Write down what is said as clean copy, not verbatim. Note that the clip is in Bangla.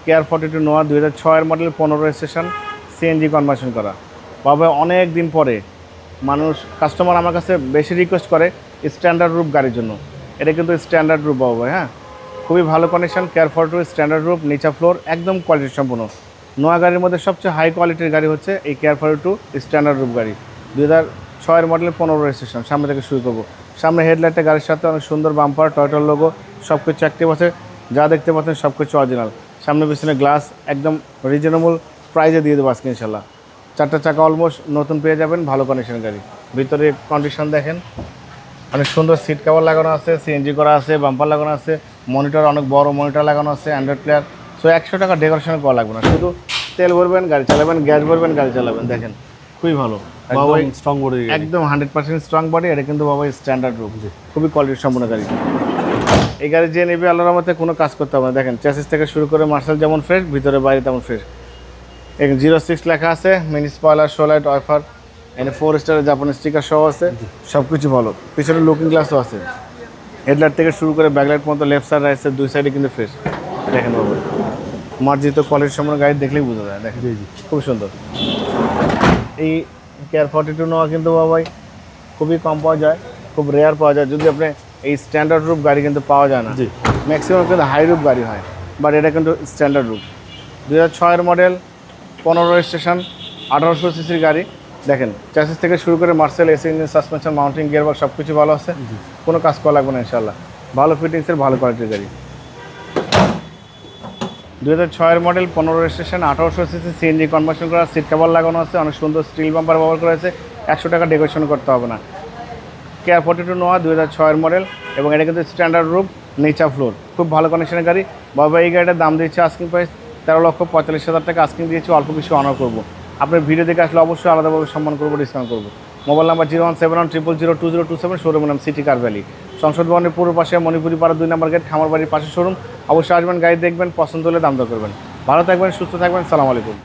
কেয়ার 42 নোয়া 2006 মডেল 15 রেজিস্ট্রেশন সিএনজি কনভার্সন করা। বাবা অনেক দিন পরে মানুষ কাস্টমার আমার কাছে বেশি রিকোয়েস্ট করে স্ট্যান্ডার্ড রুপ গাড়ির জন্য। এটা কিন্তু স্ট্যান্ডার্ড রুপ বাবা, হ্যাঁ, খুবই ভালো কন্ডিশন। কেয়ার 42 স্ট্যান্ডার্ড রুপ, নিচা ফ্লোর, একদম কোয়ালিটি সম্পূর্ণ। নোয়া গাড়ির মধ্যে সবচেয়ে হাই কোয়ালিটির গাড়ি হচ্ছে এই কেয়ার 42 স্ট্যান্ডার্ড রুপ গাড়ি। 2006 মডেলের 15 রেজিস্ট্রেশন। সামনে থেকে শুরু করবো। সামনে হেডলাইটটা গাড়ির সাথে অনেক সুন্দর বাম্পার, টয়টার লোগো, সব কিছু অ্যাক্টিভ আছে। যা দেখতে পাচ্ছেন সব কিছু অরিজিনাল। সামনে পিছনে গ্লাস একদম রিজনেবল প্রাইজে দিয়ে দেবো আজকে ইনশাল্লাহ। 4টা চাকা অলমোস্ট নতুন পেয়ে যাবেন, ভালো কন্ডিশন গাড়ি। ভিতরে কন্ডিশন দেখেন, অনেক সুন্দর সিট কভার লাগানো আছে, সিএনজি করা আছে, বাম্পার লাগানো আছে, মনিটর অনেক বড় মনিটর লাগানো আছে, অ্যান্ড্রয়েড প্লেয়ার। সো 100 টাকা ডেকোরেশন করা লাগবে না, শুধু তেল ভরবেন, গাড়ি চালাবেন, গ্যাস ভরবেন, গাড়ি চালাবেন। দেখেন খুবই ভালো, একদম স্ট্রং বডি, একদম 100% স্ট্রং বডি। এটা কিন্তু বাবা স্ট্যান্ডার্ড রুপ, খুবই কোয়ালিটি সম্পন্ন গাড়ি। এই গাড়ি যে নেবে আল্লাহর মধ্যে কোনো কাজ করতে হবে না। দেখেন চ্যাসিস থেকে শুরু করে মার্শাল যেমন ফ্রেশ, ভিতরে বাইরে তেমন ফ্রেশ। এখানে 06 লেখা আছে, মিনি স্পয়লার, শোলাইট, অফার, এখানে 4 স্টারের জাপানি স্টিকার সহ আছে, সব কিছু ভালো। পিছনে লুকিং গ্লাসও আছে। হেডলাইট থেকে শুরু করে ব্যাকলাইট পর্যন্ত লেফট সাইড রাইট সাইড দুই সাইডে কিন্তু ফ্রেশ। দেখেন বাবু, মার্জিত কোয়ালিটির সম্পূর্ণ গাড়ি দেখলেই বোঝা যায়। দেখেন খুব সুন্দর। এই কেয়ার 42 নেওয়া কিন্তু বাবাই খুবই কম পাওয়া যায়, খুব রেয়ার পাওয়া যায়। যদি আপনি এই স্ট্যান্ডার্ড রুপ গাড়ি কিন্তু পাওয়া যায় না, ম্যাক্সিমাম কিন্তু হাই রুপ গাড়ি হয়, বাট এটা কিন্তু স্ট্যান্ডার্ড রুপ। 2006 মডেল 15 রেজিস্ট্রেশন 1800 সিসির গাড়ি। দেখেন চ্যাসিস থেকে শুরু করে Marcel, AC engine, suspension, mounting, gearbox সব কিছু ভালো আছে, কোনো কাজ করা লাগবে না ইনশাল্লাহ। ভালো ফিটিংসের, ভালো কোয়ালিটির গাড়ি। 2006 model 15 registration 1800 CC CNG conversion করা, সিট কভার লাগানো আছে, অনেক সুন্দর স্টিল বাম্পার ব্যবহার করা হয়েছে। 100 টাকা ডেকোরেশন করতে হবে না। কেয়ার 42 নোয়া 2006 মডেল, এবং এটা কিন্তু স্ট্যান্ডার্ড রুপ, নিচা ফ্লোর, খুব ভালো কন্ডিশনের গাড়ি। বাবা এই গাড়িটার দাম দিচ্ছে আস্কিং প্রাইস 13,45,000 টাকা আস্কিং দিয়েছি, অল্প কিছু অনার করবো। আপনার ভিডিও দেখে আসলে অবশ্যই আলাদাভাবে সম্মান করবো, ডিসকাউন্ট করবো। মোবাইল নাম্বার 01710002027, শোরুমের নাম সিটি কার ভ্যালি, সংসদ ভবনের পূর্ব পাশে, মণিপুরি পাড়া 2 নম্বর গেট, খামার বাড়ির পাশে শোরুম। অবশ্যই আসবেন, গাড়ি দেখবেন, পছন্দ হলে দাম দর করবেন। ভালো থাকবেন, সুস্থ থাকবেন, সালাম আলাইকুম।